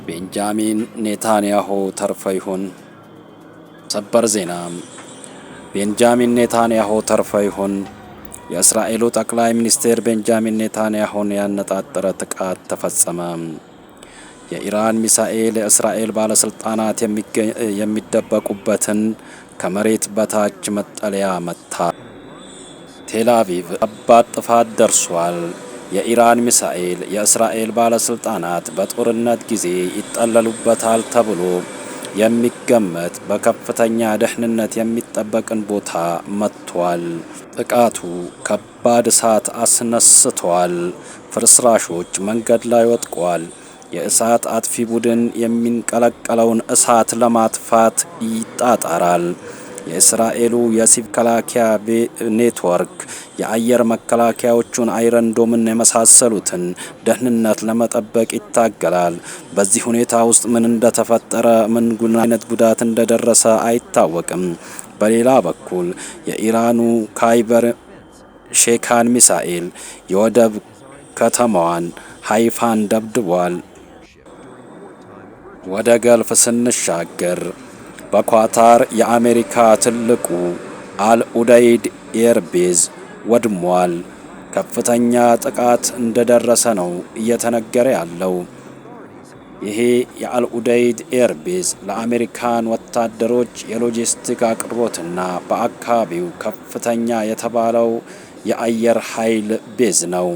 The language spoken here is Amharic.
ቤንጃሚን ኔታንያሁ ተርፎ ይሆን? ሰበር ዜና። ቤንጃሚን ኔታንያሁ ተርፎ ይሆን? የእስራኤሉ ጠቅላይ ሚኒስትር ቤንጃሚን ኔታንያሁን ያነጣጠረ ጥቃት ተፈጸመ። የኢራን ሚሳኤል የእስራኤል ባለስልጣናት የሚደበቁበትን ከመሬት በታች መጠለያ መታ። ቴል አቪቭ ከባድ ጥፋት ደርሷል። የኢራን ሚሳኤል የእስራኤል ባለስልጣናት በጦርነት ጊዜ ይጠለሉበታል ተብሎ የሚገመት በከፍተኛ ደህንነት የሚጠበቅን ቦታ መጥቷል። ጥቃቱ ከባድ እሳት አስነስቷል። ፍርስራሾች መንገድ ላይ ወድቀዋል። የእሳት አጥፊ ቡድን የሚንቀለቀለውን እሳት ለማጥፋት ይጣጣራል። የእስራኤሉ የሲቪል መከላከያ ኔትወርክ የአየር መከላከያዎቹን አይረን ዶምን የመሳሰሉትን ደህንነት ለመጠበቅ ይታገላል። በዚህ ሁኔታ ውስጥ ምን እንደተፈጠረ ምን አይነት ጉዳት እንደደረሰ አይታወቅም። በሌላ በኩል የኢራኑ ካይበር ሼካን ሚሳኤል የወደብ ከተማዋን ሃይፋን ደብድቧል። ወደ ገልፍ ስንሻገር በኳታር የአሜሪካ ትልቁ አልኡደይድ ኤርቤዝ ወድሟል። ከፍተኛ ጥቃት እንደደረሰ ነው እየተነገረ ያለው። ይሄ የአልኡደይድ ኤርቤዝ ለአሜሪካን ወታደሮች የሎጂስቲክ አቅርቦትና በአካባቢው ከፍተኛ የተባለው የአየር ኃይል ቤዝ ነው።